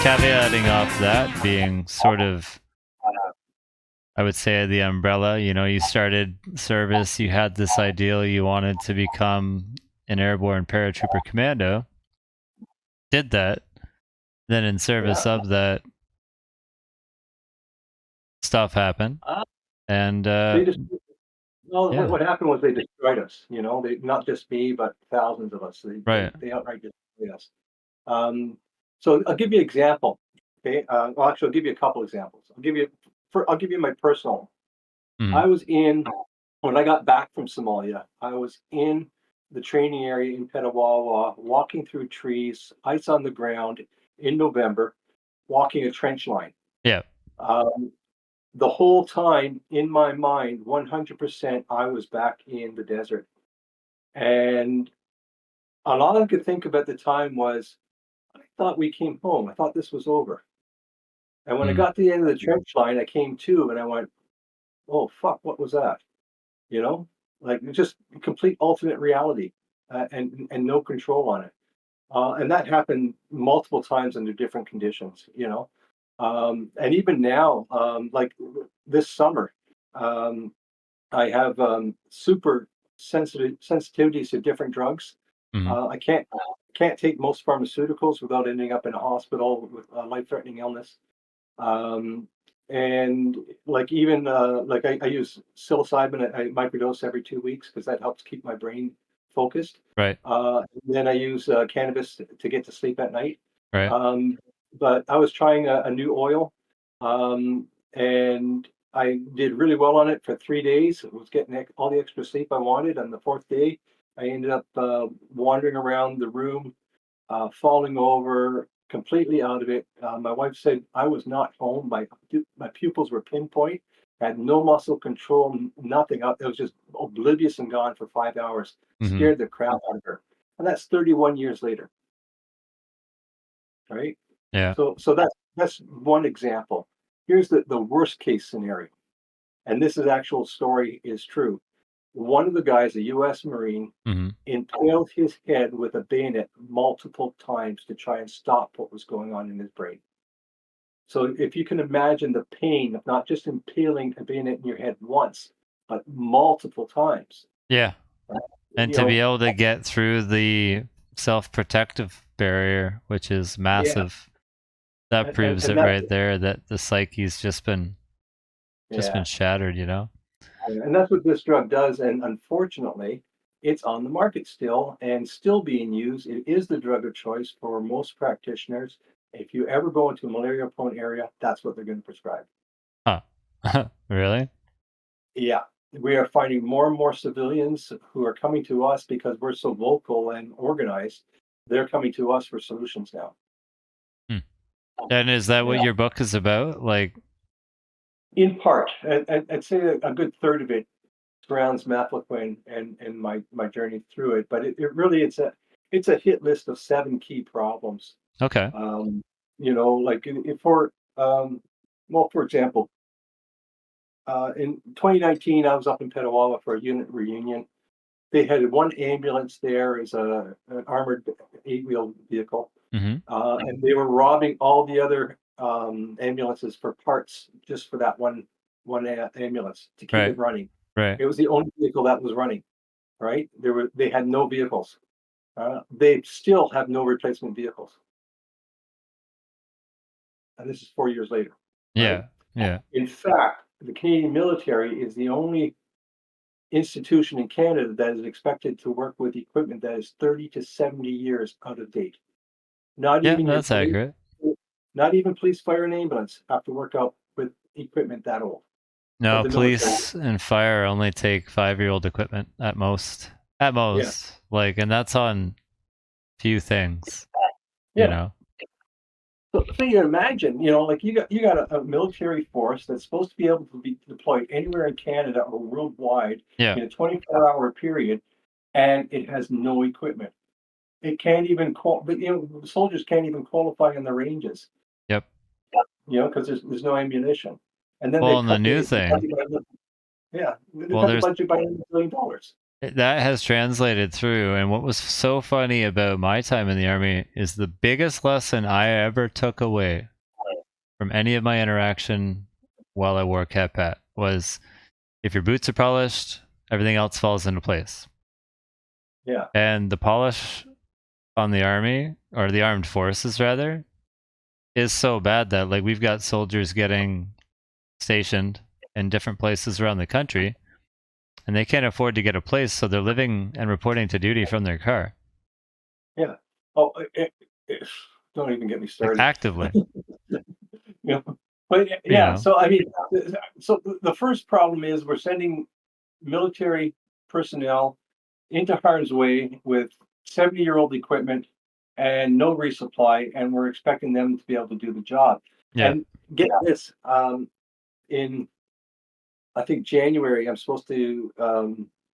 caveating off that being sort of, I would say, the umbrella, you started service, you had this ideal, you wanted to become an airborne paratrooper commando, did that, then in service Yeah. of that, stuff happened, Uh, and they just Well, yeah, what happened was they destroyed us. They not just me, but thousands of us. They they, right, they outright destroyed us. Um, so I'll give you an example. Okay. Well, actually, I'll give you a couple examples. I'll give you my personal. mhm, I was in when I got back from Somalia. I was in the training area in Petawawa, walking through trees, ice on the ground in November, walking a trench line. yeah, Um, the whole time in my mind, 100%, I was back in the desert. And all I could think of at the time was, I thought we came home. I thought this was over. And when I mm, got to the end of the trench line, I came to and I went, oh, fuck, what was that? You know, like just complete alternate reality and no control on it. And that happened multiple times under different conditions. And even now, like this summer, um, I have super sensitive sensitivities to different drugs. mhm, I can't take most pharmaceuticals without ending up in a hospital with a life-threatening illness. Um, and like even like I use psilocybin. I microdose every 2 weeks because that helps keep my brain focused. right, Then I use cannabis to get to sleep at night. right, Um, but I was trying a new oil, and I did really well on it for 3 days. I was getting all the extra sleep I wanted. On the fourth day, I ended up wandering around the room, falling over, completely out of it. My wife said I was not home. My pupils were pinpoint. Had no muscle control, nothing. It was just oblivious and gone for 5 hours. mhm, Scared the crap out of her, and that's 31 years later, right? yeah, So that's one example. Here's the worst case scenario, and this is actual story is true. One of the guys, a U.S. Marine, mhm, impaled his head with a bayonet multiple times to try and stop what was going on in his brain. So if you can imagine the pain of not just impaling a bayonet in your head once, but multiple times, yeah, right? and You to be know, able to get through the self-protective barrier, which is yeah, massive, that proves and it that, right there that the psyche's just been yeah, shattered. and that's what this drug does. And unfortunately, it's on the market still and still being used. It is the drug of choice for most practitioners. If you ever go into a malaria-prone area, that's what they're going to prescribe. Huh. Really? Yeah, we are finding more and more civilians who are coming to us because we're so vocal and organized. They're coming to us for solutions now. Hmm. And is that what Yeah, your book is about? Like, in part, I'd say a good third of it surrounds Mafloquin and my journey through it. But it really it's a hit list of 7 key problems. okay. Um, like well, for example, in 2019, I was up in Petawawa for a unit reunion. They had one ambulance there as an armored eight-wheel vehicle, Mhm. and they were robbing all the other ambulances for parts just for that one ambulance to keep Right. it running. Right. It was the only vehicle that was running. Right? They had no vehicles. They still have no replacement vehicles, and this is 4 years later. Right? Yeah. Yeah. In fact, the Canadian military is the only institution in Canada that is expected to work with equipment that is 30 to 70 years out of date. Not Yeah, even your that's police, accurate. not even police, fire, and ambulance have to work out with equipment that old. But No, the military, police and fire only take 5-year-old equipment at most. At yeah, most. Like, and that's on few things, you yeah. know? So you imagine, like you got a military force that's supposed to be able to be deployed anywhere in Canada or worldwide Yeah. in a 24-hour period, and it has no equipment. It can't even but the soldiers can't even qualify in the ranges, Yep. because there's no ammunition. And then Well, they and the cut new the thing, budget by, yeah, they well, cut the there's budget by $1 billion. That has translated through, and what was so funny about my time in the Army is the biggest lesson I ever took away from any of my interaction while I wore Cat Pat was, if your boots are polished, everything else falls into place. Yeah. And the polish on the Army, or the armed forces rather, is so bad that, like, we've got soldiers getting stationed in different places around the country, and they can't afford to get a place, so they're living and reporting to duty from their car. Yeah. Oh, don't even get me Like, started. actively, You know, but you yeah. know? So I mean, so the first problem is we're sending military personnel into harm's way with 70-year-old equipment and no resupply, and we're expecting them to be able to do the job. Yeah. And get this, in I think January, I'm supposed to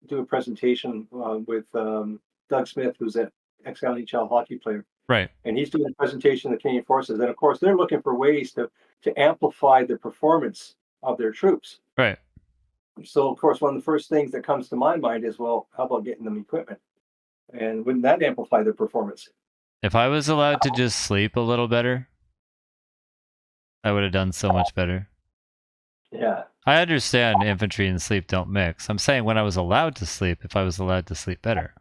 do a presentation with Doug Smith, who's an ex-NHL hockey player, Right. and he's doing a presentation of the Canadian Forces. And of course, they're looking for ways to amplify the performance of their troops. Right. So, of course, one of the first things that comes to my mind is, well, how about getting them equipment? And wouldn't that amplify their performance? If I was allowed to just sleep a little better, I would have done so much better. Yeah. I understand infantry and sleep don't mix. I'm saying when I was allowed to sleep, if I was allowed to sleep better.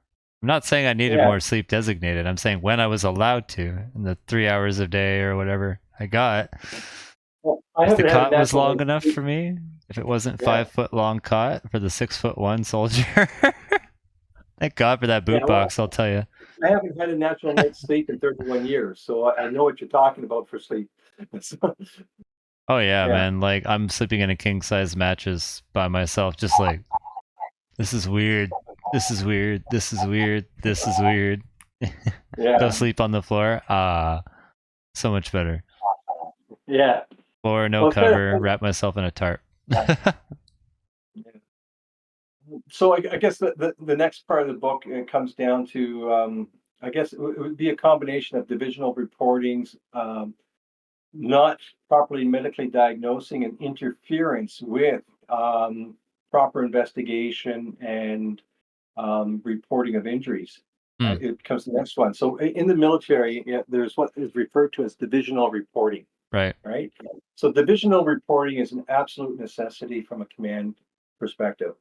I'm not saying I needed Yeah. more sleep designated. I'm saying when I was allowed to, in the 3 hours a day or whatever I got, Well, I if the haven't had a cot was natural long night's enough sleep. for me, if it wasn't Yeah. 5 foot long cot for the 6'1" soldier. Thank God for that Yeah. boot Well, box, I'll tell you. I haven't had a natural night's sleep in 31 years, so I know what you're talking about for sleep. So, Oh yeah, yeah. man. Like, I'm sleeping in a king size mattress by myself, just like, this is weird. This is weird. This is weird. This is weird. Go Yeah. sleep on the floor. Ah, so much better. Yeah. Floor, no Well, it's kind of cover, wrap myself in a tarp. so I guess the next part of the book comes down to I guess it would be a combination of divisional reportings, not properly medically diagnosing, and interference with proper investigation and reporting of injuries. Hmm, It becomes the next one. So in the military, yeah, there's what is referred to as divisional reporting, right. right? So divisional reporting is an absolute necessity from a command perspective.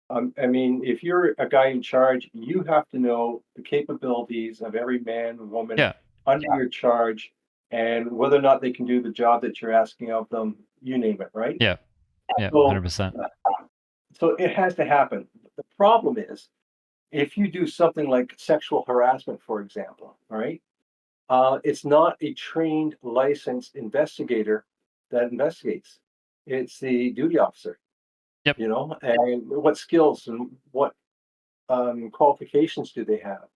I mean, if you're a guy in charge, you have to know the capabilities of every man and woman Yeah. under your charge, and whether or not they can do the job that you're asking of them, you name it, right? Yeah. Yeah. So, 100%. so it has to happen. The problem is, if you do something like sexual harassment, for example, right? It's not a trained, licensed investigator that investigates. It's the duty officer, Yep. and what skills and what qualifications do they have?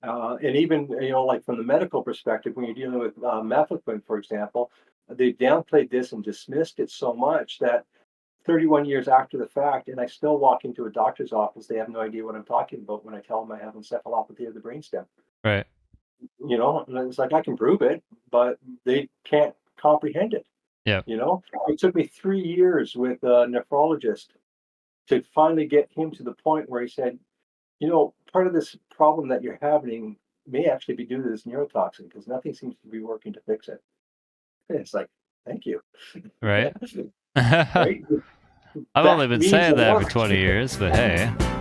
And even, like from the medical perspective, when you're dealing with methylquin, for example, they downplayed this and dismissed it so much that 31 years after the fact, and I still walk into a doctor's office, they have no idea what I'm talking about when I tell them I have encephalopathy of the brainstem. Right. And it's like I can prove it, but they can't comprehend it. Yep. It took me 3 years with a nephrologist to finally get him to the point where he said, part of this problem that you're having may actually be due to this neurotoxin because nothing seems to be working to fix it. And it's like, thank you. Right. Right? I've only That been means saying a that for lot. 20 years, but hey.